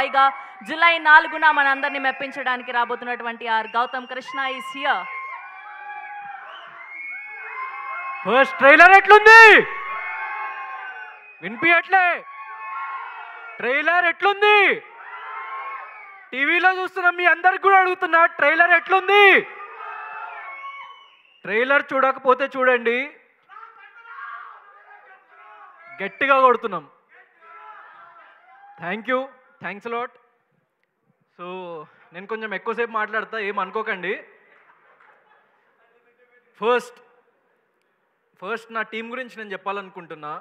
పైగా జూలై 4న మనందరినీ మెప్పించడానికి రాబోతున్నటువంటి R Gautham Krishna is here. First trailer ఎట్లుంది? వినిపించట్లే. ట్రైలర్ ఎట్లుంది? టీవీలో చూస్తున్న మీ అందరికి కూడా అడుగుతున్నా, ట్రైలర్ ఎట్లుంది? ట్రైలర్ చూడకపోతే చూడండి, గట్టిగా కొడుతున్నాం. Thanks lot. సో నేను కొంచెం ఎక్కువసేపు మాట్లాడతా, ఏం అనుకోకండి. ఫస్ట్ నా టీం గురించి నేను చెప్పాలనుకుంటున్నా.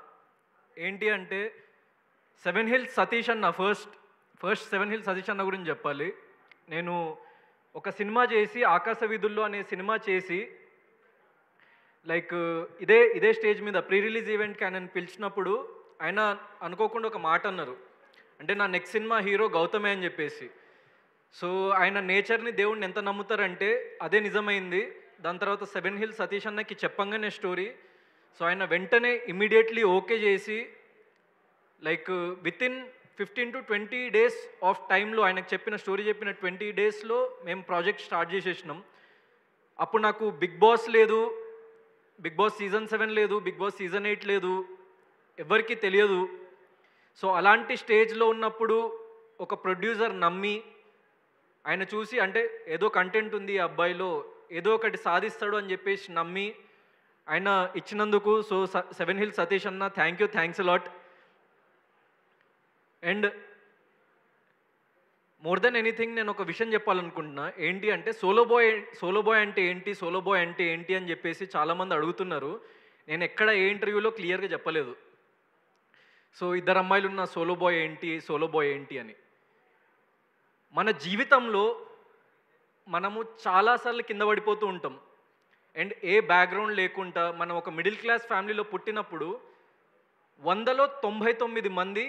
ఏంటి అంటే సెవెన్ హిల్స్ సతీష్ అన్న, ఫస్ట్ సెవెన్ హిల్స్ సతీష్ అన్న గురించి చెప్పాలి. నేను ఒక సినిమా చేసి, ఆకాశ వీధుల్లో అనే సినిమా చేసి, లైక్ ఇదే స్టేజ్ మీద ప్రీ రిలీజ్ ఈవెంట్కి ఆయన పిలిచినప్పుడు ఆయన అనుకోకుండా ఒక మాట అన్నారు, అంటే నా నెక్స్ట్ సినిమా హీరో గౌతమే అని చెప్పేసి. సో ఆయన నేచర్ని, దేవుడిని ఎంత నమ్ముతారంటే అదే నిజమైంది. దాని తర్వాత సెవెన్ హిల్స్ సతీష్ అన్నకి చెప్పంగానే స్టోరీ, సో ఆయన వెంటనే ఇమ్మీడియట్లీ ఓకే చేసి, like with in 15 to 20 days of టైంలో, ఆయనకు చెప్పిన స్టోరీ చెప్పిన 20 daysలో మేము ప్రాజెక్ట్ స్టార్ట్ చేసేసినాం. అప్పుడు నాకు బిగ్ బాస్ లేదు, బిగ్ బాస్ సీజన్ 7 లేదు, బిగ్ బాస్ సీజన్ 8 లేదు, ఎవరికి తెలియదు. సో అలాంటి స్టేజ్లో ఉన్నప్పుడు ఒక ప్రొడ్యూసర్ నమ్మి, ఆయన చూసి అంటే ఏదో కంటెంట్ ఉంది ఈ అబ్బాయిలో, ఏదో ఒకటి సాధిస్తాడు అని చెప్పేసి నమ్మి ఆయన ఇచ్చినందుకు, సో సెవెన్ హిల్స్ సతీష్ అన్న thanks lot. And more than anything నేను ఒక విషయం చెప్పాలనుకుంటున్నా. ఏంటి అంటే సోలో బాయ్ అంటే ఏంటి అని చెప్పేసి చాలామంది అడుగుతున్నారు. నేను ఎక్కడ ఏ ఇంటర్వ్యూలో క్లియర్గా చెప్పలేదు. సో ఇద్దరు అమ్మాయిలు ఉన్న సోలో బాయ్ ఏంటి అని. మన జీవితంలో మనము చాలాసార్లు కింద పడిపోతూ ఉంటాం. అండ్ ఏ బ్యాక్గ్రౌండ్ లేకుండా మనం ఒక మిడిల్ క్లాస్ ఫ్యామిలీలో పుట్టినప్పుడు 100లో 99 మంది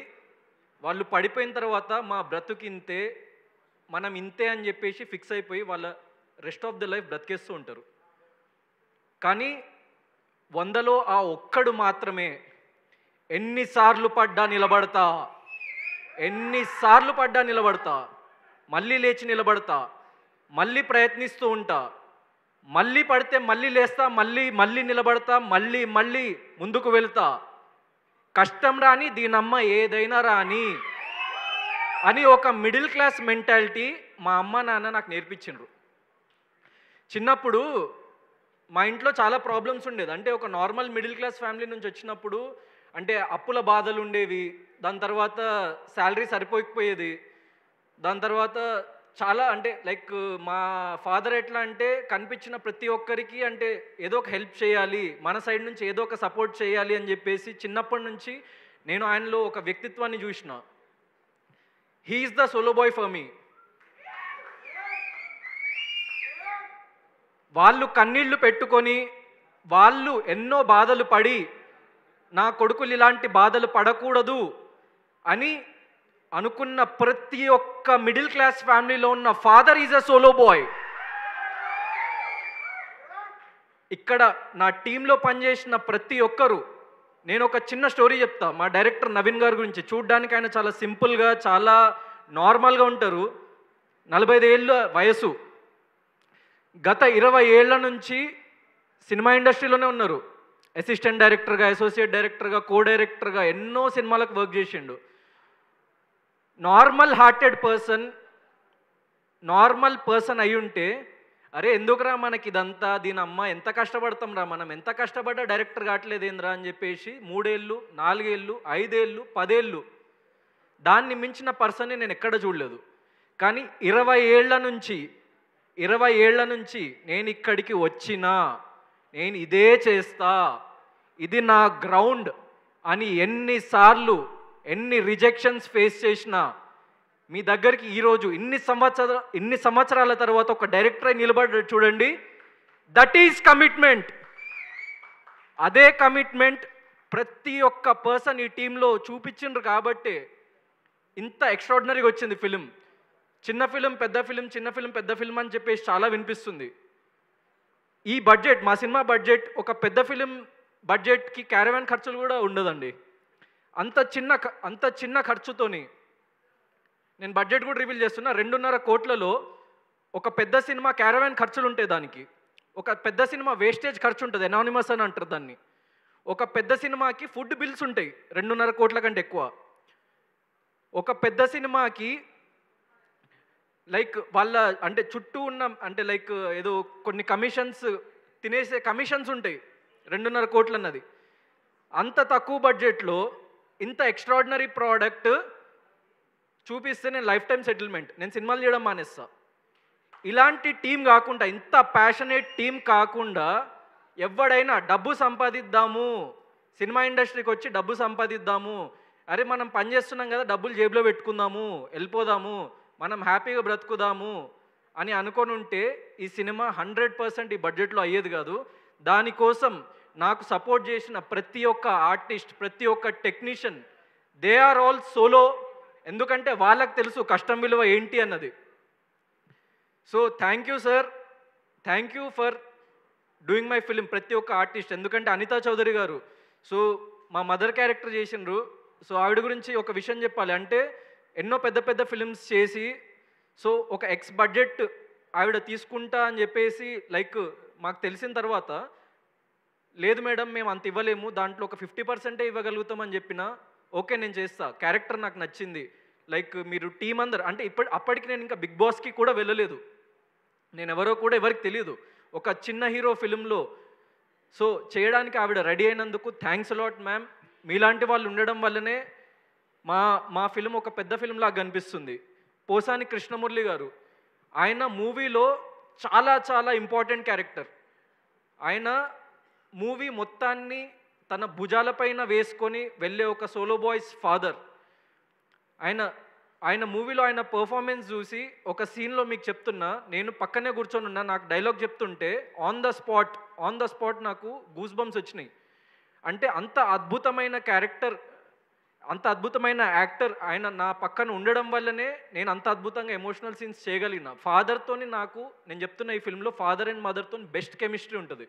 వాళ్ళు పడిపోయిన తర్వాత మా బ్రతుకు ఇంతే, మనం ఇంతే అని చెప్పేసి ఫిక్స్ అయిపోయి వాళ్ళ రెస్ట్ ఆఫ్ ద లైఫ్ బ్రతికేస్తూ ఉంటారు. కానీ 100లో ఆ ఒక్కడు మాత్రమే ఎన్నిసార్లు పడ్డా నిలబడతా, మళ్ళీ లేచి నిలబడతా, మళ్ళీ ప్రయత్నిస్తూ ఉంటా, మళ్ళీ పడితే మళ్ళీ లేస్తా, మళ్ళీ నిలబడతా, మళ్ళీ ముందుకు వెళ్తా, కష్టం రాని దీనమ్మ ఏదైనా రాని అని ఒక మిడిల్ క్లాస్ మెంటాలిటీ మా అమ్మ నాన్న నాకు నేర్పించిండ్రు. చిన్నప్పుడు మా ఇంట్లో చాలా ప్రాబ్లమ్స్ ఉండేది. అంటే ఒక నార్మల్ మిడిల్ క్లాస్ ఫ్యామిలీ నుంచి వచ్చినప్పుడు అంటే అప్పుల బాధలు ఉండేవి, దాని తర్వాత శాలరీ సరిపోకపోయేది, దాని తర్వాత చాలా అంటే లైక్ మా ఫాదర్ ఎట్లా అంటే కనిపించిన ప్రతి ఒక్కరికి అంటే ఏదో ఒక హెల్ప్ చేయాలి, మన సైడ్ నుంచి ఏదో ఒక సపోర్ట్ చేయాలి అని చెప్పేసి చిన్నప్పటి నుంచి నేను ఆయనలో ఒక వ్యక్తిత్వాన్ని చూసిన. He is the solo boy for me. వాళ్ళు కన్నీళ్లు పెట్టుకొని, వాళ్ళు ఎన్నో బాధలు పడి, నా కొడుకులు ఇలాంటి బాధలు పడకూడదు అని అనుకున్న ప్రతి ఒక్క మిడిల్ క్లాస్ ఫ్యామిలీలో ఉన్న father is a solo boy. ఇక్కడ నా టీంలో పనిచేసిన ప్రతి ఒక్కరు, నేను ఒక చిన్న స్టోరీ చెప్తా మా డైరెక్టర్ నవీన్ గారి గురించి. చూడ్డానికి ఆయన చాలా సింపుల్గా, చాలా నార్మల్గా ఉంటారు. 45 ఏళ్ళ వయసు, గత 20 ఏళ్ల నుంచి సినిమా ఇండస్ట్రీలోనే ఉన్నారు. అసిస్టెంట్ డైరెక్టర్గా, అసోసియేట్ డైరెక్టర్గా, కో డైరెక్టర్గా ఎన్నో సినిమాలకు వర్క్ చేసిండు. నార్మల్ పర్సన్ అయి ఉంటే, అరే ఎందుకురా మనకి ఇదంతా, దీని అమ్మ ఎంత కష్టపడతాం రా, మనం ఎంత కష్టపడ్డా డైరెక్టర్ కావట్లేదేంద్రా అని చెప్పేసి 3 ఏళ్ళు, 4 ఏళ్ళు, 5 ఏళ్ళు, 10 ఏళ్ళు, దాన్ని మించిన పర్సన్ని నేను ఎక్కడ చూడలేదు. కానీ 20 ఏళ్ల నుంచి నేను ఇక్కడికి వచ్చినా, నేను ఇదే చేస్తా, ఇది నా గ్రౌండ్ అని ఎన్నిసార్లు ఎన్ని రిజెక్షన్స్ ఫేస్ చేసినా మీ దగ్గరికి ఈరోజు ఇన్ని సంవత్సరాల తర్వాత ఒక డైరెక్టర్ నిలబడి చూడండి. That is commitment. అదే కమిట్మెంట్ ప్రతి ఒక్క పర్సన్ ఈ టీంలో చూపించిండ్రు కాబట్టి ఇంత ఎక్స్ట్రాడినరీగా వచ్చింది ఫిలిం. చిన్న ఫిలిం పెద్ద ఫిలిం అని చెప్పేసి చాలా వినిపిస్తుంది. ఈ బడ్జెట్, మా సినిమా బడ్జెట్ ఒక పెద్ద ఫిలిం బడ్జెట్కి క్యారవాన్ ఖర్చులు కూడా ఉండదండి. అంత చిన్న ఖర్చుతోని నేను బడ్జెట్ కూడా రివీల్ చేస్తున్నా. 2.5 కోట్లలో ఒక పెద్ద సినిమా క్యారవాన్ ఖర్చులు ఉంటాయి దానికి. ఒక పెద్ద సినిమా వేస్టేజ్ ఖర్చు ఉంటుంది, ఎనానిమస్ అని అంటారు దాన్ని. ఒక పెద్ద సినిమాకి ఫుడ్ బిల్స్ ఉంటాయి 2.5 కోట్ల కంటే ఎక్కువ. ఒక పెద్ద సినిమాకి లైక్ వాళ్ళ అంటే చుట్టూ ఉన్న అంటే లైక్ ఏదో కొన్ని కమిషన్స్ తినేసే కమిషన్స్ ఉంటాయి 2.5 కోట్లు అన్నది. అంత తక్కువ బడ్జెట్లో ఇంత ఎక్స్ట్రాడినరీ ప్రోడక్ట్ చూపిస్తే నేను లైఫ్ టైం సెటిల్మెంట్, నేను సినిమాలు చేయడం మానేస్తా. ఇలాంటి టీం కాకుండా, ఇంత ప్యాషనేట్ టీం కాకుండా ఎవడైనా డబ్బు సంపాదిద్దాము, సినిమా ఇండస్ట్రీకి వచ్చి డబ్బు సంపాదిద్దాము, అరే మనం పని చేస్తున్నాం కదా డబ్బులు జేబులో పెట్టుకుందాము, వెళ్ళిపోదాము, మనం హ్యాపీగా బ్రతుకుదాము అని అనుకొని ఉంటే ఈ సినిమా 100% ఈ బడ్జెట్లో అయ్యేది కాదు. దానికోసం నాకు సపోర్ట్ చేసిన ప్రతి ఒక్క ఆర్టిస్ట్, ప్రతి ఒక్క technician, they are all solo. ఎందుకంటే వాళ్ళకి తెలుసు కష్టం విలువ ఏంటి అన్నది. So thank you sir, thank you for doing my film. ప్రతి ఒక్క ఆర్టిస్ట్, ఎందుకంటే అనితా చౌదరి గారు సో మా మదర్ క్యారెక్టర్ చేసిండ్రు. సో ఆవిడ గురించి ఒక విషయం చెప్పాలి అంటే, ఎన్నో పెద్ద పెద్ద ఫిలిమ్స్ చేసి సో ఒక ఎక్స్ బడ్జెట్ ఆవిడ తీసుకుంటా అని చెప్పేసి లైక్ మాకు తెలిసిన తర్వాత, లేదు మేడం మేము అంత ఇవ్వలేము, దాంట్లో ఒక 50% ఇవ్వగలుగుతామని చెప్పిన, ఓకే నేను చేస్తా, క్యారెక్టర్ నాకు నచ్చింది, లైక్ మీరు టీం అందరు అంటే అప్పటికి నేను ఇంకా బిగ్ బాస్కి కూడా వెళ్ళలేదు, నేను ఎవరో కూడా ఎవరికి తెలియదు, ఒక చిన్న హీరో ఫిలింలో సో చేయడానికి ఆవిడ రెడీ అయినందుకు థ్యాంక్స్ అలాట్ మ్యామ్. మీలాంటి వాళ్ళు ఉండడం వల్లనే మా ఫిలిం ఒక పెద్ద ఫిలిం లాగా కనిపిస్తుంది. పోసాని కృష్ణమురళి గారు, ఆయన మూవీలో చాలా చాలా ఇంపార్టెంట్ క్యారెక్టర్. ఆయన మూవీ మొత్తాన్ని తన భుజాలపైన వేసుకొని వెళ్ళే ఒక సోలో బాయ్స్ ఫాదర్. ఆయన మూవీలో ఆయన పర్ఫార్మెన్స్ చూసి ఒక సీన్లో మీకు చెప్తున్నా, నేను పక్కనే కూర్చొని ఉన్నా, నాకు డైలాగ్ చెప్తుంటే ఆన్ ద స్పాట్ నాకు గూస్ బంప్స్ వచ్చినాయి. అంటే అంత అద్భుతమైన క్యారెక్టర్, అంత అద్భుతమైన యాక్టర్ ఆయన నా పక్కన ఉండడం వల్లనే నేను అంత అద్భుతంగా ఎమోషనల్ సీన్స్ చేయగలిగిన. ఫాదర్తోని నాకు, నేను చెప్తున్న ఈ ఫిల్మ్లో ఫాదర్ అండ్ మదర్తో బెస్ట్ కెమిస్ట్రీ ఉంటుంది.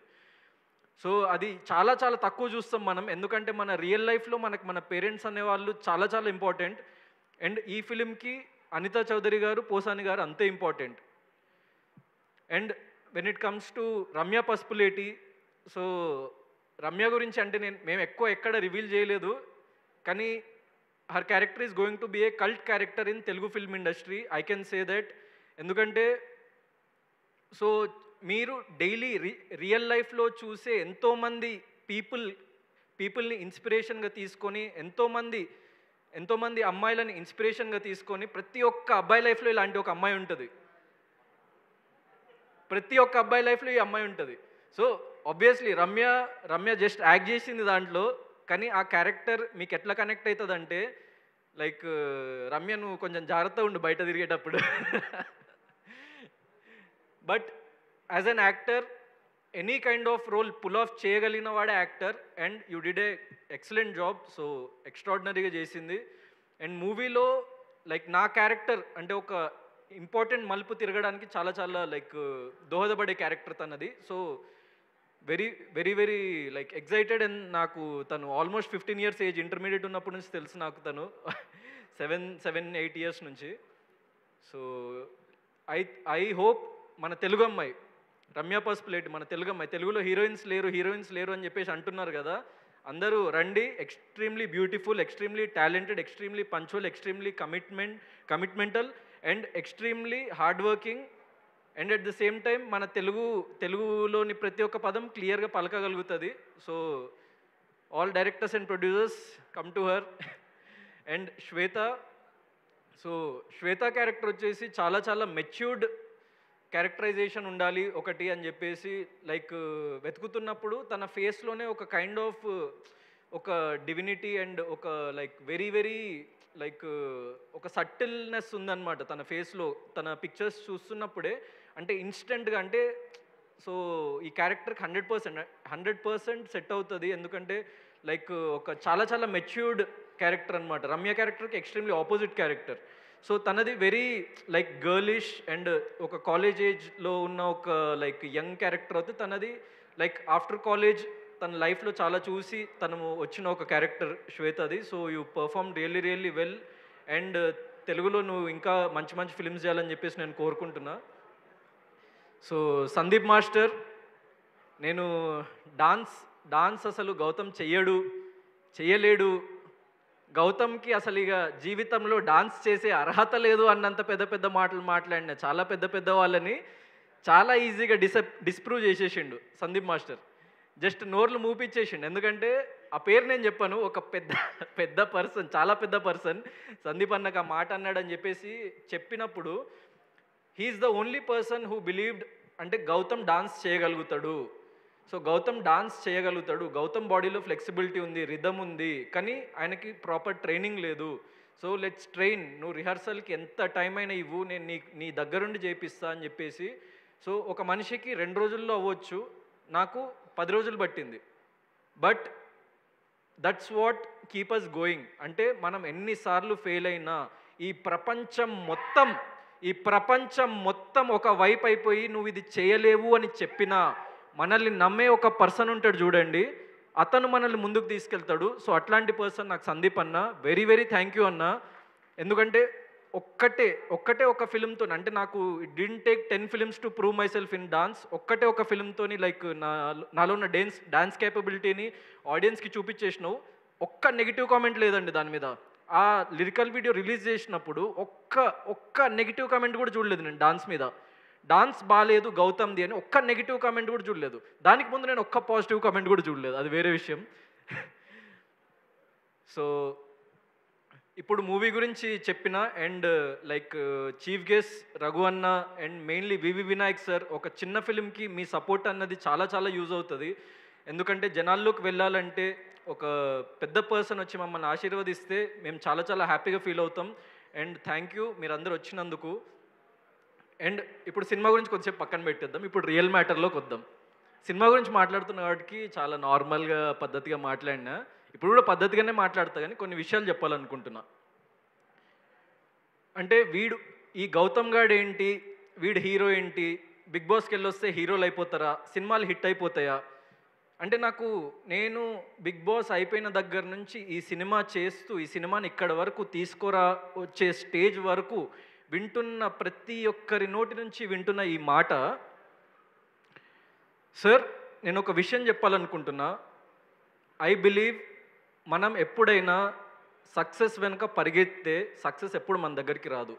సో అది చాలా చాలా తక్కువ చూస్తాం మనం, ఎందుకంటే మన రియల్ లైఫ్లో మన పేరెంట్స్ అనేవాళ్ళు చాలా చాలా ఇంపార్టెంట్. అండ్ ఈ ఫిలింకి అనితా చౌదరి గారు, పోసాని గారు అంతే important. And when it comes to Ramya Pasupuleti, so Ramya గురించి అంటే మేము ఎక్కడ రివీల్ చేయలేదు, కానీ her character is going to be A cult character in Telugu film industry, I can say that. ఎందుకంటే సో మీరు డైలీ రియల్ లైఫ్లో చూసే ఎంతోమంది పీపుల్ని ఇన్స్పిరేషన్గా తీసుకొని, ఎంతోమంది అమ్మాయిలని ఇన్స్పిరేషన్గా తీసుకొని, ప్రతి ఒక్క అబ్బాయి లైఫ్లో ఇలాంటి ఒక అమ్మాయి ఉంటుంది, ప్రతి ఒక్క అబ్బాయి లైఫ్లో ఈ అమ్మాయి ఉంటుంది. So obviously Ramya just act చేసింది దాంట్లో, కానీ ఆ క్యారెక్టర్ మీకు ఎట్లా కనెక్ట్ అవుతుందంటే లైక్ రమ్య నువ్వు కొంచెం జాగ్రత్తగా ఉండు బయట తిరిగేటప్పుడు. But as an actor any kind of role pull off చేయగలిగిన వాడే actor. And you did a excellent job, so ఎక్స్ట్రాడినరీగా చేసింది. అండ్ మూవీలో లైక్ నా క్యారెక్టర్ అంటే ఒక ఇంపార్టెంట్ మలుపు తిరగడానికి చాలా చాలా లైక్ దోహదపడే క్యారెక్టర్ తనది. So very very very like excited. And నాకు తను ఆల్మోస్ట్ 15 years ఏజ్, ఇంటర్మీడియట్ ఉన్నప్పటి నుంచి తెలుసు నాకు తను, 7-8 years నుంచి. సో ఐ హోప్ మన తెలుగు అమ్మాయి రమ్య పసుపులేటి, మన తెలుగు అమ్మాయి, తెలుగులో హీరోయిన్స్ లేరు అని చెప్పేసి అంటున్నారు కదా, అందరూ రండి. Extremely beautiful, extremely talented, extremely punctual, extremely commitmental and extremely hard working. And at the same time మన తెలుగులోని ప్రతి ఒక్క పదం క్లియర్గా పలకగలుగుతుంది. So all directors and producers come to her. And Shweta character వచ్చేసి చాలా చాలా మెచ్యూర్డ్ క్యారెక్టరైజేషన్ ఉండాలి ఒకటి అని చెప్పేసి లైక్ వెతుకుతున్నప్పుడు తన ఫేస్లోనే ఒక కైండ్ ఆఫ్ ఒక డివినిటీ అండ్ ఒక లైక్ వెరీ వెరీ లైక్ ఒక సటిల్నెస్ ఉందన్నమాట తన ఫేస్లో. తన పిక్చర్స్ చూస్తున్నప్పుడే అంటే ఇన్స్టెంట్గా అంటే సో ఈ క్యారెక్టర్కి 100% సెట్ అవుతుంది. ఎందుకంటే లైక్ ఒక చాలా చాలా మెచ్యూర్డ్ క్యారెక్టర్ అనమాట. రమ్య క్యారెక్టర్కి ఎక్స్ట్రీమ్లీ ఆపోజిట్ క్యారెక్టర్. సో తనది వెరీ లైక్ గర్లిష్ అండ్ ఒక కాలేజ్ ఏజ్లో ఉన్న ఒక లైక్ యంగ్ క్యారెక్టర్ అవుతుంది. తనది లైక్ ఆఫ్టర్ కాలేజ్ తన లైఫ్లో చాలా చూసి తను వచ్చిన ఒక క్యారెక్టర్ శ్వేతది. So you perform really well. And తెలుగులో నువ్వు ఇంకా మంచి మంచి ఫిల్మ్స్ చేయాలని చెప్పేసి నేను కోరుకుంటున్నా. సో సందీప్ మాస్టర్, నేను డాన్స్ అసలు గౌతమ్ చెయ్యలేడు, గౌతమ్కి అసలు ఇక జీవితంలో డాన్స్ చేసే అర్హత లేదు అన్నంత పెద్ద పెద్ద మాటలు మాట్లాడిన చాలా పెద్ద వాళ్ళని చాలా ఈజీగా డిస్ప్రూవ్ చేసేసిండు సందీప్ మాస్టర్. జస్ట్ నోర్లు మూపిచ్చేసిండు. ఎందుకంటే ఆ పేరు నేను చెప్పాను, ఒక పెద్ద పర్సన్, చాలా పెద్ద పర్సన్ సందీప్ అన్నకు ఆ మాట అన్నాడని చెప్పేసి చెప్పినప్పుడు he is the only person who believed అంటే గౌతమ్ డాన్స్ చేయగలుగుతాడు. సో గౌతమ్ డాన్స్ చేయగలుగుతాడు, గౌతమ్ బాడీలో ఫ్లెక్సిబిలిటీ ఉంది, రిథమ్ ఉంది, కానీ ఆయనకి ప్రాపర్ ట్రైనింగ్ లేదు. సో లెట్స్ ట్రైన్, నువ్వు రిహర్సల్కి ఎంత టైం అయినా ఇవ్వు, నేను నీ దగ్గరుండి చేపిస్తా అని చెప్పేసి. సో ఒక మనిషికి 2 రోజుల్లో అవ్వచ్చు, నాకు 10 రోజులు పట్టింది. But that's what keep us going. అంటే మనం ఎన్నిసార్లు ఫెయిల్ అయినా ఈ ప్రపంచం మొత్తం ఒక వైపు అయిపోయి నువ్వు ఇది చేయలేవు అని చెప్పినా మనల్ని నమ్మే ఒక పర్సన్ ఉంటాడు చూడండి, అతను మనల్ని ముందుకు తీసుకెళ్తాడు. సో అట్లాంటి పర్సన్ నాకు సందీప్ అన్న. వెరీ థ్యాంక్ యూ అన్న. ఎందుకంటే ఒక్కటే ఒక ఫిల్మ్తో, అంటే నాకు it didn't take 10 films to prove my self in dance. ఒక్కటే ఒక ఫిల్మ్తోని లైక్ నాలో ఉన్న డాన్స్ కేపబిలిటీని ఆడియన్స్కి చూపించేసినావు. ఒక్క నెగిటివ్ కామెంట్ లేదండి దాని మీద. ఆ లిరికల్ వీడియో రిలీజ్ చేసినప్పుడు ఒక్క నెగిటివ్ కామెంట్ కూడా చూడలేదు నేను డాన్స్ మీద. డాన్స్ బాగాలేదు గౌతమ్ది అని ఒక్క నెగిటివ్ కామెంట్ కూడా చూడలేదు. దానికి ముందు నేను ఒక్క పాజిటివ్ కామెంట్ కూడా చూడలేదు, అది వేరే విషయం. సో ఇప్పుడు మూవీ గురించి చెప్పిన and like chief guest Raghu అన్న and mainly VV Vinayak sir, ఒక చిన్న ఫిలింకి మీ సపోర్ట్ అన్నది చాలా యూజ్ అవుతుంది. ఎందుకంటే జనాల్లోకి వెళ్ళాలంటే ఒక పెద్ద పర్సన్ వచ్చి మమ్మల్ని ఆశీర్వదిస్తే మేము చాలా హ్యాపీగా ఫీల్ అవుతాం. అండ్ థ్యాంక్ యూ మీరందరూ వచ్చినందుకు. అండ్ ఇప్పుడు సినిమా గురించి కొంచెంసేపు పక్కన పెట్టేద్దాం, ఇప్పుడు రియల్ మ్యాటర్లోకి వద్దాం. సినిమా గురించి మాట్లాడుతున్న వాటికి చాలా నార్మల్గా పద్ధతిగా మాట్లాడినా, ఇప్పుడు కూడా పద్ధతిగానే మాట్లాడతా, కానీ కొన్ని విషయాలు చెప్పాలనుకుంటున్నా. అంటే ఈ గౌతమ్ గాడు ఏంటి, వీడు హీరో ఏంటి, బిగ్ బాస్కి వెళ్ళొస్తే హీరోలు అయిపోతారా, సినిమాలు హిట్ అయిపోతాయా అంటే నేను బిగ్ బాస్ అయిపోయిన దగ్గర నుంచి ఈ సినిమా చేస్తూ ఈ సినిమాని ఇక్కడ వరకు వచ్చే స్టేజ్ వరకు వింటున్న ప్రతి ఒక్కరి నోటి నుంచి వింటున్న ఈ మాట, సార్ నేను ఒక విషయం చెప్పాలనుకుంటున్నా. ఐ బిలీవ్ మనం ఎప్పుడైనా సక్సెస్ వెనుక పరిగెత్తే సక్సెస్ ఎప్పుడు మన దగ్గరికి రాదు.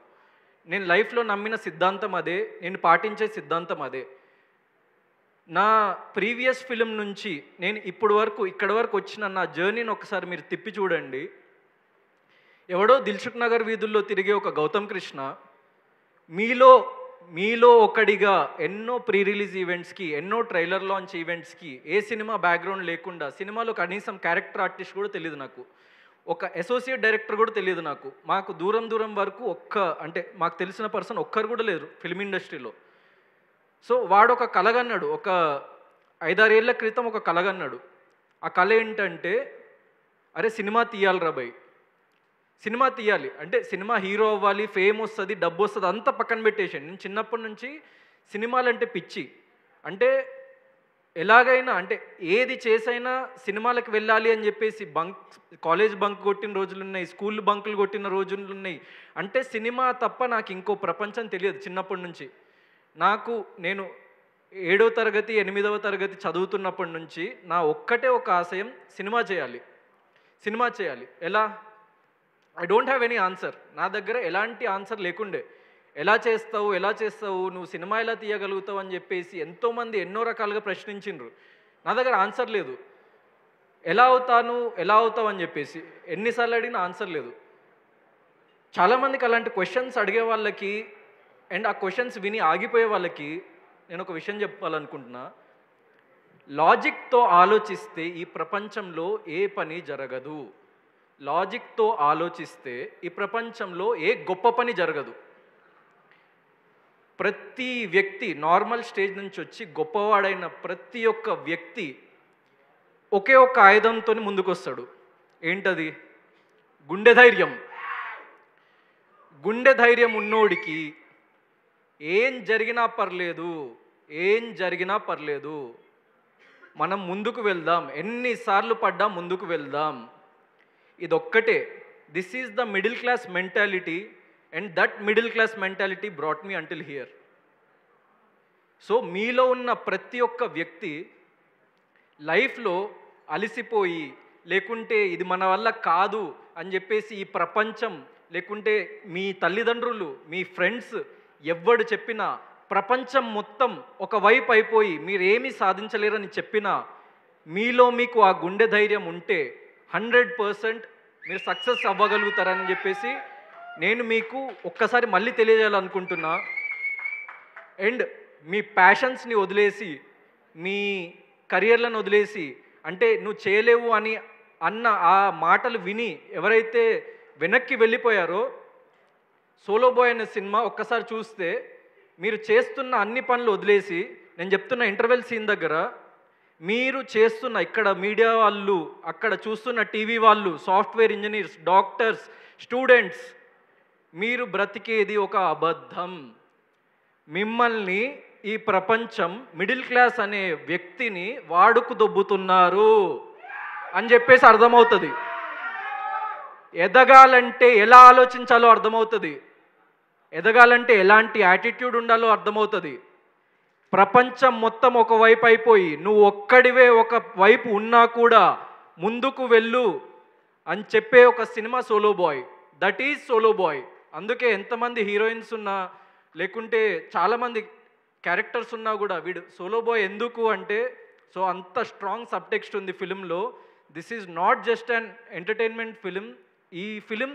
నేను లైఫ్లో నమ్మిన సిద్ధాంతం అదే, నేను పాటించే సిద్ధాంతం అదే. నా ప్రీవియస్ ఫిలిం నుంచి నేను ఇక్కడ వరకు వచ్చిన నా జర్నీని ఒకసారి మీరు తిప్పి చూడండి. ఎవడో దిల్సుఖ్ నగర్ వీధుల్లో తిరిగే ఒక గౌతమ్ కృష్ణ మీలో ఒకడిగా ఎన్నో ప్రీ రిలీజ్ ఈవెంట్స్కి, ఎన్నో ట్రైలర్ లాంచ్ ఈవెంట్స్కి, ఏ సినిమా బ్యాక్గ్రౌండ్ లేకుండా, సినిమాలో కనీసం క్యారెక్టర్ ఆర్టిస్ట్ కూడా తెలియదు నాకు, ఒక అసోసియేట్ డైరెక్టర్ కూడా తెలియదు నాకు. మాకు దూరం వరకు అంటే మాకు తెలిసిన పర్సన్ ఒక్కరు కూడా లేరు ఫిల్మ్ ఇండస్ట్రీలో. సో వాడు ఒక కలగన్నాడు, ఒక 5-6 ఏళ్ల క్రితం ఒక కలగన్నాడు. ఆ కళ ఏంటంటే, అరే సినిమా తీయాలిరా భయ్, సినిమా తీయాలి అంటే సినిమా హీరో అవ్వాలి, ఫేమ్ వస్తుంది, డబ్బు వస్తుంది, అంతా పక్కన పెట్టేసాను. నేను చిన్నప్పటి నుంచి సినిమాలంటే పిచ్చి. అంటే ఎలాగైనా అంటే ఏది చేసైనా సినిమాలకు వెళ్ళాలి అని చెప్పేసి కాలేజ్ బంక్ కొట్టిన రోజులు ఉన్నాయి, స్కూల్ బంకులు కొట్టిన రోజులు ఉన్నాయి. అంటే సినిమా తప్ప నాకు ఇంకో ప్రపంచం తెలియదు చిన్నప్పటి నుంచి. నేను 7వ తరగతి 8వ తరగతి చదువుతున్నప్పటి నుంచి నా ఒక్కటే ఒక ఆశయం, సినిమా చేయాలి. ఎలా? I don't have any answer. నా దగ్గర ఎలాంటి ఆన్సర్ లేకుండే. ఎలా చేస్తావు, నువ్వు సినిమా ఎలా తీయగలుగుతావు అని చెప్పేసి ఎంతోమంది ఎన్నో రకాలుగా ప్రశ్నించిండ్రు. నా దగ్గర ఆన్సర్ లేదు. ఎలా అవుతావు అని చెప్పేసి ఎన్నిసార్లు అడిగినా ఆన్సర్ లేదు. చాలామందికి అలాంటి క్వశ్చన్స్ అడిగే వాళ్ళకి అండ్ ఆ క్వశ్చన్స్ విని ఆగిపోయే వాళ్ళకి నేను ఒక విషయం చెప్పాలనుకుంటున్నా. లాజిక్తో ఆలోచిస్తే ఈ ప్రపంచంలో ఏ పని జరగదు. లాజిక్తో ఆలోచిస్తే ఈ ప్రపంచంలో ఏ గొప్ప పని జరగదు. ప్రతి వ్యక్తి నార్మల్ స్టేజ్ నుంచి వచ్చి గొప్పవాడైన ప్రతి ఒక్క వ్యక్తి ఒకే ఒక్క ఆయుధంతో ముందుకు వస్తాడు. ఏంటది? గుండె ధైర్యం ఉన్నోడికి ఏం జరిగినా పర్లేదు, మనం ముందుకు వెళ్దాం, ఎన్నిసార్లు పడ్డా ముందుకు వెళ్దాం. ఇదొక్కటే. This is the middle class mentality. And that middle class mentality brought me until here. So మీలో ఉన్న ప్రతి ఒక్క వ్యక్తి లైఫ్లో అలసిపోయి, లేకుంటే ఇది మన వల్ల కాదు అని చెప్పేసి ఈ ప్రపంచం, లేకుంటే మీ తల్లిదండ్రులు, మీ ఫ్రెండ్స్ ఎవ్వడు చెప్పినా, ప్రపంచం మొత్తం ఒకవైపు అయిపోయి మీరేమీ సాధించలేరని చెప్పినా, మీలో మీకు ఆ గుండె ధైర్యం ఉంటే 100% మీరు సక్సెస్ అవ్వగలుగుతారని చెప్పేసి నేను మీకు ఒక్కసారి మళ్ళీ తెలియజేయాలనుకుంటున్నా. అండ్ మీ ప్యాషన్స్ని వదిలేసి, మీ కెరియర్లను వదిలేసి, అంటే నువ్వు చేయలేవు అని అన్న ఆ మాటలు విని ఎవరైతే వెనక్కి వెళ్ళిపోయారో, సోలో బాయ్ అనే సినిమా ఒక్కసారి చూస్తే మీరు చేస్తున్న అన్ని పనులు వదిలేసి, నేను చెప్తున్న ఇంటర్వెల్ సీన్ దగ్గర మీరు చేస్తున్న ఇక్కడ మీడియా వాళ్ళు, అక్కడ చూస్తున్న టీవీ వాళ్ళు, సాఫ్ట్వేర్ ఇంజనీర్స్, డాక్టర్స్, స్టూడెంట్స్, మీరు బ్రతికేది ఒక అబద్ధం. మిమ్మల్ని ఈ ప్రపంచం మిడిల్ క్లాస్ అనే వ్యక్తిని వాడుకు దొబ్బుతున్నారు అని చెప్పేసి అర్థమవుతుంది. ఎదగాలంటే ఎలా ఆలోచించాలో అర్థమవుతుంది, ఎదగాలంటే ఎలాంటి యాటిట్యూడ్ ఉండాలో అర్థమవుతుంది. ప్రపంచం మొత్తం ఒకవైపు అయిపోయి నువ్వు ఒక్కడివే ఒక వైపు ఉన్నా కూడా ముందుకు వెళ్ళు అని చెప్పే ఒక సినిమా solo boy. That is solo boy. అందుకే ఎంతమంది హీరోయిన్స్ ఉన్నా, లేకుంటే చాలామంది క్యారెక్టర్స్ ఉన్నా కూడా వీడు సోలో బాయ్ ఎందుకు అంటే, సో అంత స్ట్రాంగ్ సబ్టెక్స్ట్ ఉంది ఫిలింలో. This is not just an entertainment film. ఈ ఫిలిం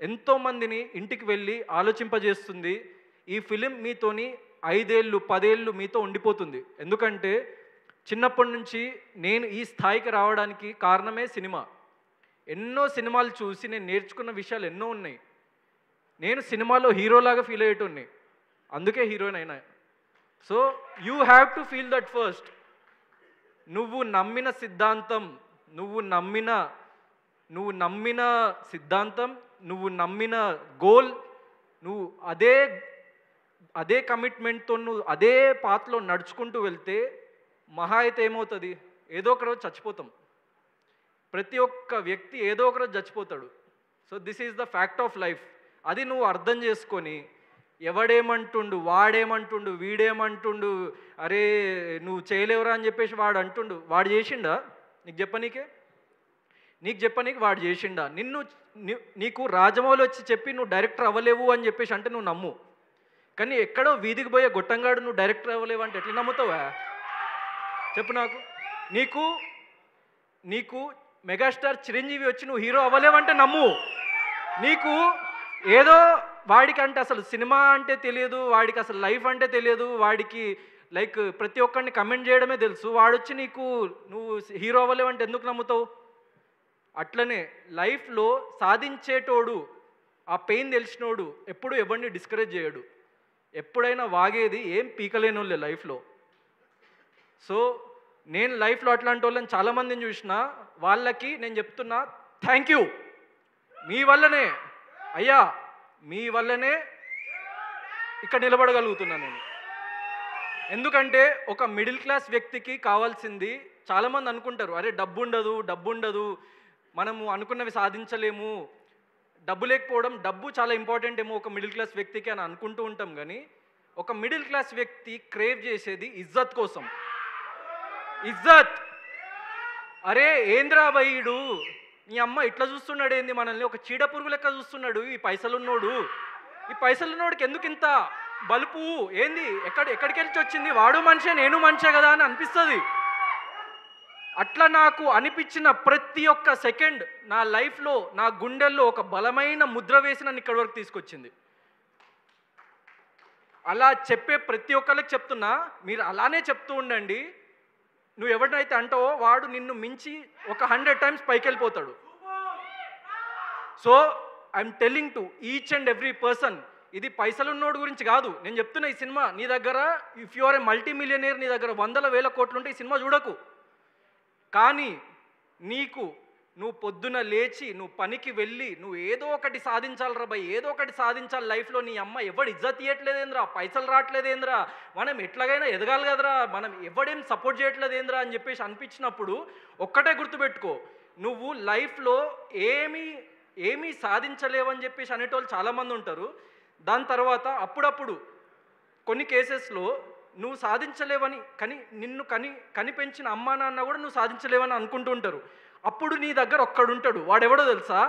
ఎంతోమందిని ఇంటికి వెళ్ళి ఆలోచింపజేస్తుంది. ఈ ఫిలిం మీతోని 5 ఏళ్ళు 10 ఏళ్ళు మీతో ఉండిపోతుంది. ఎందుకంటే చిన్నప్పటి నుంచి నేను ఈ స్థాయికి రావడానికి కారణమే సినిమా. ఎన్నో సినిమాలు చూసి నేను నేర్చుకున్న విషయాలు ఎన్నో ఉన్నాయి. నేను సినిమాలో హీరోలాగా ఫీల్ అయ్యేటోన్ని, అందుకే హీరోయిన్ అయినా. So you have to feel that first. నువ్వు నమ్మిన సిద్ధాంతం, నువ్వు నమ్మిన సిద్ధాంతం, నువ్వు నమ్మిన గోల్, నువ్వు అదే కమిట్మెంట్తో నువ్వు అదే పాత్రలో నడుచుకుంటూ వెళ్తే మహా అయితే ఏమవుతుంది, ఏదో ఒక రోజు చచ్చిపోతాం. ప్రతి ఒక్క వ్యక్తి ఏదో ఒక రోజు చచ్చిపోతాడు. So this is the fact of life. అది నువ్వు అర్థం చేసుకొని, ఎవడేమంటుండు, వాడేమంటుండు, వీడేమంటుండు, అరే నువ్వు చేయలేవురా అని చెప్పేసి వాడు అంటుండు, వాడు చేసిండా నీకు చెప్పనీకి వాడు చేసిండా? నీకు రాజమౌళి వచ్చి చెప్పి నువ్వు డైరెక్టర్ అవ్వలేవు అని చెప్పేసి అంటే నువ్వు నమ్ము. కానీ ఎక్కడో వీధికి పోయే గొట్టంగాడు నువ్వు డైరెక్టర్ అవ్వలేవు అంటే ఎట్లా నమ్ముతావా చెప్పు నాకు. నీకు మెగాస్టార్ చిరంజీవి వచ్చి నువ్వు హీరో అవ్వలేవంటే నమ్ము. నీకు ఏదో వాడికి అసలు సినిమా అంటే తెలియదు, వాడికి అసలు లైఫ్ అంటే తెలియదు, వాడికి లైక్ ప్రతి ఒక్కరిని కమెంట్ చేయడమే తెలుసు, వాడొచ్చి నువ్వు హీరో అవ్వలేవంటే ఎందుకు నమ్ముతావు? అట్లనే లైఫ్లో సాధించేటోడు, ఆ పెయిన్ తెలిసినోడు ఎప్పుడు ఎవరిని డిస్కరేజ్ చేయడు. ఎప్పుడైనా వాగేది ఏం పీకలేని వాళ్ళే లైఫ్లో. సో నేను లైఫ్లో అట్లాంటి వాళ్ళని చాలామందిని చూసిన, వాళ్ళకి నేను చెప్తున్నా థ్యాంక్ యూ. మీ వల్లనే అయ్యా, మీ వల్లనే ఇక్కడ నిలబడగలుగుతున్నాను నేను. ఎందుకంటే ఒక మిడిల్ క్లాస్ వ్యక్తికి కావాల్సింది, చాలామంది అనుకుంటారు అరే డబ్బు ఉండదు, మనము అనుకున్నవి సాధించలేము, డబ్బు లేకపోవడం, డబ్బు చాలా ఇంపార్టెంట్ ఏమో ఒక మిడిల్ క్లాస్ వ్యక్తికి అని అనుకుంటూ ఉంటాం. కానీ ఒక మిడిల్ క్లాస్ వ్యక్తి క్రేవ్ చేసేది ఇజ్జత్ కోసం. ఇజ్జత్. అరే ఏంద్రా భయ్యుడు, నీ అమ్మ ఇట్లా చూస్తున్నాడు ఏంది మనల్ని, ఒక చీడ పురుగు లెక్క చూస్తున్నాడు ఈ పైసలున్నోడికి ఎందుకు ఇంత బలుపు ఏంది, ఎక్కడికి వెళ్ళి వచ్చింది, వాడు మనిషే నేను మనిషే కదా అని అనిపిస్తుంది. అట్లా నాకు అనిపించిన ప్రతి ఒక్క సెకండ్ నా లైఫ్లో, నా గుండెల్లో ఒక బలమైన ముద్ర వేసి నన్ను ఇక్కడి వరకు తీసుకొచ్చింది. అలా చెప్పే ప్రతి ఒక్కరికి చెప్తున్నా, మీరు అలానే చెప్తూ ఉండండి. నువ్వు ఎవరినైతే అంటావో వాడు నిన్ను మించి ఒక 100 times పైకి వెళ్ళిపోతాడు. So I'm telling to each and every person, ఇది పైసలున్నోడు గురించి కాదు నేను చెప్తున్నా. ఈ సినిమా నీ దగ్గర, if you are a multi millionaire, నీ దగ్గర 100,000 కోట్లు ఉంటే ఈ సినిమా చూడకు. కానీ నువ్వు పొద్దున లేచి నువ్వు పనికి వెళ్ళి నువ్వు ఏదో ఒకటి సాధించాలిరా భయ్, ఏదో ఒకటి సాధించాలి లైఫ్లో. నీ అమ్మ ఎవడు ఇజ్జత్ ఇవ్వట్లేదేంద్రా, పైసలు రావట్లేదేంద్రా, మనం ఎట్లాగైనా ఎదగాలి కదరా, మనం ఎవడేం సపోర్ట్ చేయట్లేదేంద్రా అని చెప్పేసి అనిపించినప్పుడు ఒక్కటే గుర్తుపెట్టుకో, నువ్వు లైఫ్లో ఏమీ ఏమీ సాధించలేవని చెప్పేసి అనేటోళ్ళు చాలామంది ఉంటారు. దాని తర్వాత అప్పుడప్పుడు కొన్ని కేసెస్లో నువ్వు సాధించలేవని నిన్ను కనిపెంచిన అమ్మా నాన్న కూడా నువ్వు సాధించలేవని అనుకుంటూ ఉంటారు. అప్పుడు నీ దగ్గర ఒక్కడుంటాడు, వాడెవడో తెలుసా?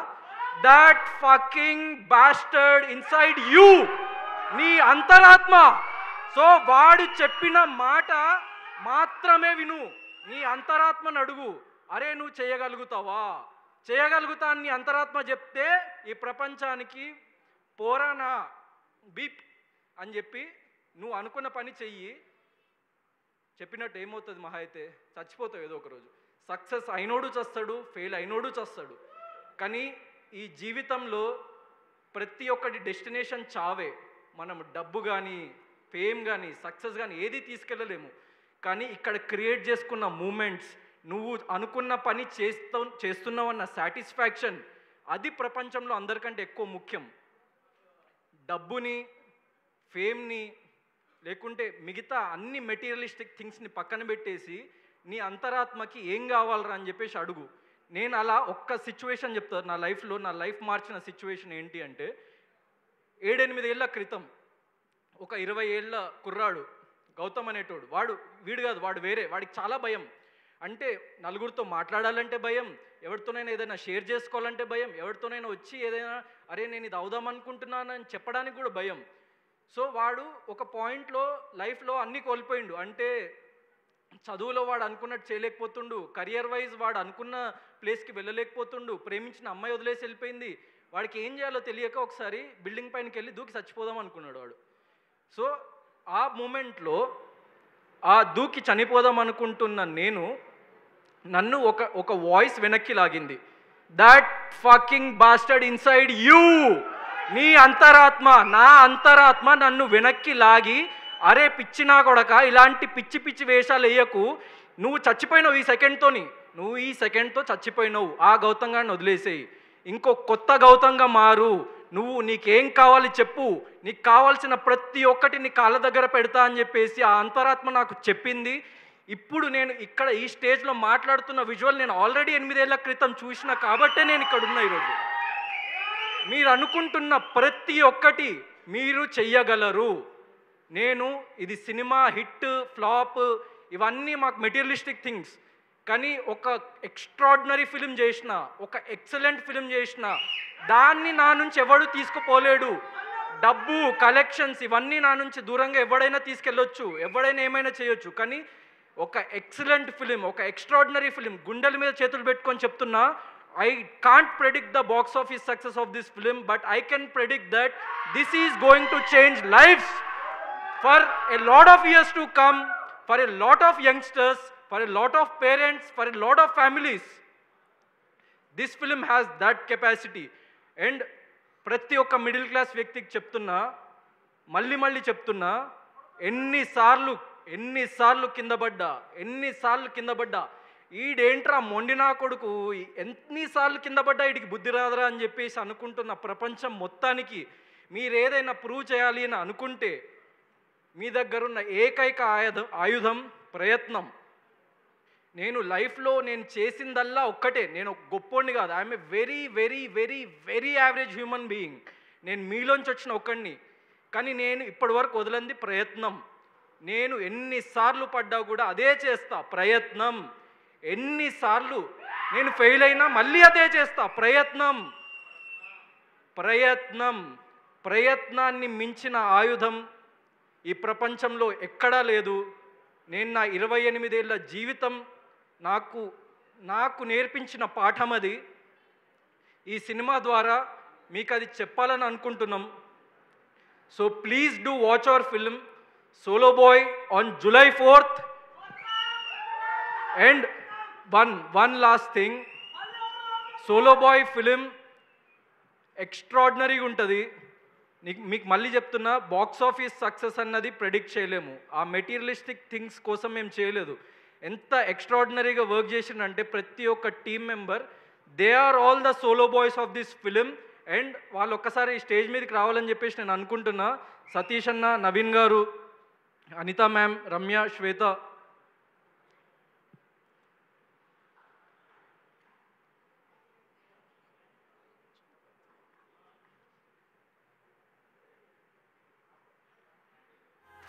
That fucking bastard inside you, నీ అంతరాత్మ. సో వాడు చెప్పిన మాట మాత్రమే విను, నీ అంతరాత్మను అడుగు, అరే నువ్వు చేయగలుగుతావా? చేయగలుగుతా అని నీ అంతరాత్మ చెప్తే ఈ ప్రపంచానికి పోరానా బీప్ అని చెప్పి నువ్వు అనుకున్న పని చెయ్యి. చెప్పినట్టు ఏమవుతుంది? మహా అయితే చచ్చిపోతావు ఏదో ఒకరోజు. సక్సెస్ అయినోడు చస్తాడు, ఫెయిల్ అయినోడు చస్తాడు. కానీ ఈ జీవితంలో ప్రతి ఒక్కటి డెస్టినేషన్ చావే. మనం డబ్బు కానీ, ఫేమ్ కానీ, సక్సెస్ కానీ ఏది తీసుకెళ్ళలేము. కానీ ఇక్కడ క్రియేట్ చేసుకున్న మూమెంట్స్, నువ్వు అనుకున్న పని చేస్తున్నావన్న సాటిస్ఫాక్షన్, అది ప్రపంచంలో అందరికంటే ఎక్కువ ముఖ్యం. డబ్బుని, ఫేమ్ని, లేకుంటే మిగతా అన్ని మెటీరియలిస్టిక్ థింగ్స్ని పక్కన పెట్టేసి నీ అంతరాత్మకి ఏం కావాలరా అని చెప్పేసి అడుగు. నేను అలా ఒక్క సిచ్యువేషన్ చెప్తాను నా లైఫ్లో. నా లైఫ్ మార్చిన సిచ్యువేషన్ ఏంటి అంటే, 7-8 ఏళ్ళ క్రితం ఒక 20 ఏళ్ళ కుర్రాడు గౌతమ్ అనేటోడు, వీడు కాదు, వాడు వేరే. వాడికి చాలా భయం. అంటే నలుగురితో మాట్లాడాలంటే భయం, ఎవరితోనైనా ఏదైనా షేర్ చేసుకోవాలంటే భయం, ఎవరితోనైనా వచ్చి ఏదైనా అరే నేను ఇది అవుదాం అనుకుంటున్నానని చెప్పడానికి కూడా భయం. సో వాడు ఒక పాయింట్లో లైఫ్లో అన్నీ కోల్పోయిండు. అంటే చదువులో వాడు అనుకున్నట్టు చేయలేకపోతుండు, కెరియర్ వైజ్ వాడు అనుకున్న ప్లేస్కి వెళ్ళలేకపోతుండు, ప్రేమించిన అమ్మాయి వదిలేసి వెళ్ళిపోయింది. వాడికి ఏం చేయాలో తెలియక ఒకసారి బిల్డింగ్ పైనకి వెళ్ళి దూకి చచ్చిపోదాం అనుకున్నాడు వాడు. సో ఆ మూమెంట్లో ఆ దూకి చనిపోదాం అనుకుంటున్న నన్ను ఒక వాయిస్ వెనక్కి లాగింది. That fucking bastard inside you, నీ అంతరాత్మ, నా అంతరాత్మ నన్ను వెనక్కి లాగి, అరే పిచ్చి నా కొడక, ఇలాంటి పిచ్చి పిచ్చి వేషాలు వేయకు, నువ్వు చచ్చిపోయినావు ఈ సెకండ్తోని, నువ్వు ఈ సెకండ్తో చచ్చిపోయినావు, ఆ గౌతంగా వదిలేసేయి, ఇంకో కొత్త గౌతంగా మారు, నువ్వు నీకేం కావాలి చెప్పు, నీకు కావాల్సిన ప్రతి ఒక్కటి నీ కాళ్ళ దగ్గర పెడతా అని చెప్పేసి ఆ అంతరాత్మ నాకు చెప్పింది. ఇప్పుడు నేను ఇక్కడ ఈ స్టేజ్లో మాట్లాడుతున్న విజువల్ నేను ఆల్రెడీ 8 ఏళ్ల క్రితం చూసిన కాబట్టే నేను ఇక్కడ ఉన్నా ఈరోజు. మీరు అనుకుంటున్న ప్రతి ఒక్కటి మీరు చెయ్యగలరు. ఇది సినిమా హిట్ ఫ్లాప్ ఇవన్నీ మాకు మెటీరియలిస్టిక్ థింగ్స్. కానీ ఒక ఎక్స్ట్రాడినరీ ఫిలిం చేసిన, ఒక ఎక్సలెంట్ ఫిలిం చేసిన, దాన్ని నా నుంచి ఎవడు తీసుకుపోలేడు. డబ్బు, కలెక్షన్స్ ఇవన్నీ నా నుంచి దూరంగా ఎవడైనా తీసుకెళ్ళొచ్చు, ఎవడైనా ఏమైనా చేయొచ్చు. కానీ ఒక ఎక్సలెంట్ ఫిలిం, ఒక ఎక్స్ట్రాడినరీ ఫిలిం, గుండెల మీద చేతులు పెట్టుకొని చెప్తున్నా, I can't predict the box office success of this film, but I can predict that this is going to change lives for a lot of years to come, for a lot of youngsters, for a lot of parents, for a lot of families. This film has that capacity. And ప్రతి ఒక్క middle class వ్యక్తికి చెప్తున్నా, మళ్ళీ చెప్తున్నా, ఎన్నిసార్లు కింద పడ్డా ఈడేంట్రా మొండినా కొడుకు, ఎన్నిసార్లు కింద పడ్డా వీడికి బుద్ధి రాదరా అని చెప్పేసి అనుకుంటున్న ప్రపంచం మొత్తానికి మీరేదైనా ప్రూవ్ చేయాలి అని అనుకుంటే మీ దగ్గరున్న ఏకైక ఆయుధం ప్రయత్నం. నేను లైఫ్లో నేను చేసిందల్లా ఒక్కటే, నేను గొప్పోడిని కాదు, I'm a very very very very average human being. నేను మీలోంచి వచ్చిన ఒక్కడిని. కానీ నేను ఇప్పటి వరకు వదలంది ప్రయత్నం. నేను ఎన్నిసార్లు పడ్డా కూడా అదే చేస్తా, ప్రయత్నం. ఎన్నిసార్లు నేను ఫెయిల్ అయినా మళ్ళీ అదే చేస్తా, ప్రయత్నాన్ని మించిన ఆయుధం ఈ ప్రపంచంలో ఎక్కడా లేదు. నేను నా 28 ఏళ్ళ జీవితం నాకు నేర్పించిన పాఠం అది. ఈ సినిమా ద్వారా మీకు అది చెప్పాలని అనుకుంటున్నాం. So please do watch our film Solo Boy on July 4th. And one last thing, Solo Boy film ఎక్స్ట్రాడినరీగా ఉంటుంది. మీకు మళ్ళీ చెప్తున్నా, బాక్స్ ఆఫీస్ సక్సెస్ అన్నది ప్రెడిక్ట్ చేయలేము. ఆ మెటీరియలిస్టిక్ థింగ్స్ కోసం మేము చేయలేదు. ఎంత ఎక్స్ట్రాడినరీగా వర్క్ చేసిందంటే ప్రతి ఒక్క team member, they are all the solo boys of this film. And వాళ్ళు ఒక్కసారి స్టేజ్ మీదకి రావాలని చెప్పేసి నేను అనుకుంటున్నా. సతీష్ అన్న, నవీన్ గారు, అనిత మ్యామ్, రమ్య, శ్వేత.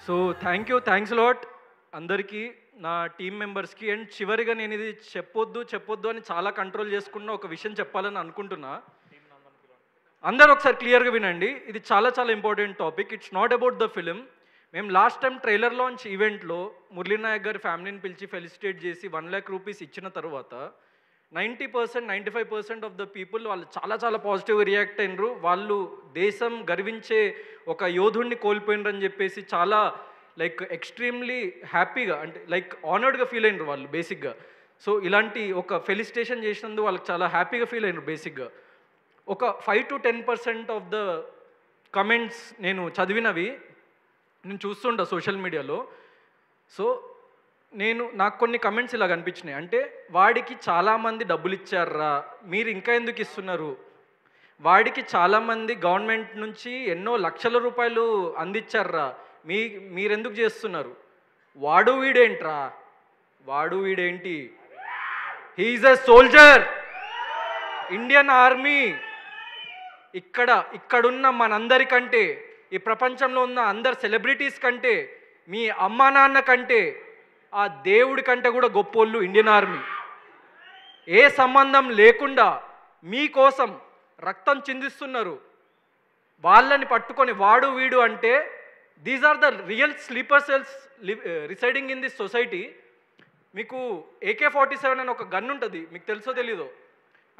సో థ్యాంక్స్ లాట్ అందరికీ, నా టీం మెంబర్స్కి. అండ్ చివరిగా నేను ఇది చెప్పొద్దు అని చాలా కంట్రోల్ చేసుకున్న ఒక విషయం చెప్పాలని అనుకుంటున్నా. అందరూ ఒకసారి క్లియర్గా వినండి, ఇది చాలా important topic. It's not about the film. మేము లాస్ట్ టైం ట్రైలర్ లాంచ్ ఈవెంట్లో మురళీ నాయక్ గారి ఫ్యామిలీని పిలిచి ఫెలిసిటేట్ చేసి 1 lakh రూపీస్ ఇచ్చిన తర్వాత 90%, 95% ఆఫ్ ద పీపుల్ వాళ్ళు చాలా పాజిటివ్గా రియాక్ట్ అయినరు. వాళ్ళు దేశం గర్వించే ఒక యోధుడిని కోల్పోయినరని చెప్పేసి చాలా ఎక్స్ట్రీమ్లీ హ్యాపీగా, అంటే ఆనర్డ్గా ఫీల్ అయినరు వాళ్ళు బేసిక్గా. సో ఇలాంటి ఒక ఫెలిసిటేషన్ చేసినందుకు వాళ్ళకి చాలా హ్యాపీగా ఫీల్ అయినరు బేసిక్గా. ఒక 5 to 10% ఆఫ్ ద కమెంట్స్ నేను చదివినవి నేను చూస్తుంటా సోషల్ మీడియాలో. సో నాకు కొన్ని కమెంట్స్ ఇలా కనిపించినాయి. అంటే వాడికి చాలామంది డబ్బులు ఇచ్చారా, మీరు ఇంకా ఎందుకు ఇస్తున్నారు, వాడికి చాలామంది గవర్నమెంట్ నుంచి ఎన్నో లక్షల రూపాయలు అందించారా, మీరెందుకు చేస్తున్నారు, వాడు వీడేంటి, he is a soldier, Indian army. ఇక్కడున్న మనందరికంటే, ఈ ప్రపంచంలో ఉన్న అందరు సెలబ్రిటీస్ కంటే, మీ అమ్మా నాన్న కంటే, ఆ దేవుడి కంటే కూడా గొప్పోళ్ళు ఇండియన్ ఆర్మీ. ఏ సంబంధం లేకుండా మీకోసం రక్తం చిందిస్తున్నారు. వాళ్ళని పట్టుకొని వాడు వీడు అంటే, these are the real sleeper cells residing in this society. మీకు AK-47 అని ఒక గన్ ఉంటుంది, మీకు తెలుసో తెలీదో.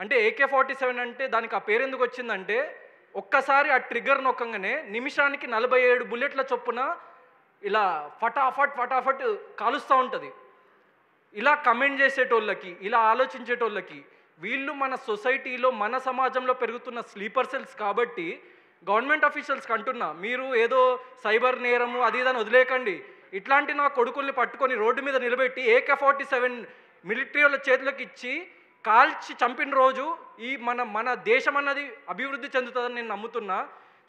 అంటే AK-47 అంటే దానికి ఆ పేరు ఎందుకు వచ్చిందంటే, ఒక్కసారి ఆ ట్రిగ్గర్ నొక్కగానే నిమిషానికి 47 బుల్లెట్ల చొప్పున ఇలా ఫటాఫట్ కాలుస్తూ ఉంటుంది. ఇలా కమెంట్ చేసేటోళ్ళకి, ఇలా ఆలోచించేటోళ్ళకి, వీళ్ళు మన సొసైటీలో మన సమాజంలో పెరుగుతున్న స్లీపర్ సెల్స్. కాబట్టి గవర్నమెంట్ అఫీషియల్స్కి అంటున్నా, మీరు ఏదో సైబర్ నేరము అది ఇదని వదిలేకండి. ఇట్లాంటి నా కొడుకుల్ని పట్టుకొని రోడ్డు మీద నిలబెట్టి AK-47 మిలిటరీ వాళ్ళ చేతులకు ఇచ్చి కాల్చి చంపిన రోజు ఈ మన దేశం అన్నది అభివృద్ధి చెందుతుందని నేను నమ్ముతున్నా.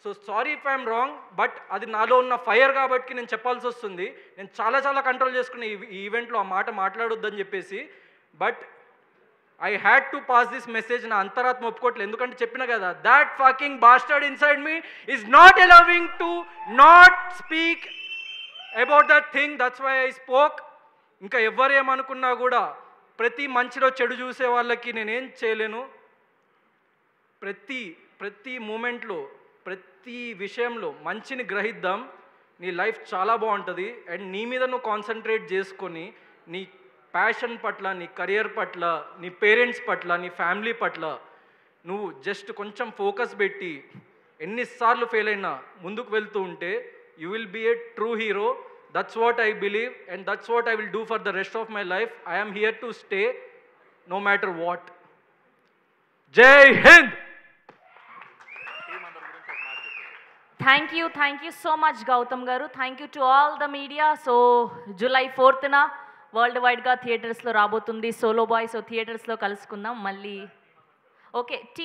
So sorry if I'm wrong, but అది నాలో ఉన్న ఫైర్ కాబట్టి నేను చెప్పాల్సి వస్తుంది. నేను చాలా కంట్రోల్ చేసుకున్న ఈ ఈవెంట్లో ఆ మాట మాట్లాడొద్దని చెప్పేసి. But I had to pass this message. నా అంతరాత్మ ఒప్పుకోవట్లేదు, ఎందుకంటే చెప్పిన కదా, that fucking bastard inside me is not allowing to not speak about that thing. That's why I spoke. ఇంకా ఎవరేమనుకున్నా కూడా ప్రతి మంచిలో చెడు చూసే వాళ్ళకి నేనేం చేయలేను. ప్రతి మూమెంట్లో, ప్రతి విషయంలో మంచిని గ్రహిద్దాం. నీ లైఫ్ చాలా బాగుంటుంది. అండ్ నీ మీద నువ్వు కాన్సన్ట్రేట్ చేసుకొని నీ ప్యాషన్ పట్ల, నీ కెరియర్ పట్ల, నీ పేరెంట్స్ పట్ల, నీ ఫ్యామిలీ పట్ల నువ్వు జస్ట్ కొంచెం ఫోకస్ పెట్టి ఎన్నిసార్లు ఫెయిల్ అయినా ముందుకు వెళ్తూ ఉంటే you will be a true hero. That's what I believe, and that's what I will do for the rest of my life. I am here to stay no matter what. Jai Hind! Thank you so much, Gautam Garu. Thank you to all the media. So, July 4th na worldwide ga theatres lo rabotundi Solo Boy. So, theatres lo kalusukundam malli. Okay, team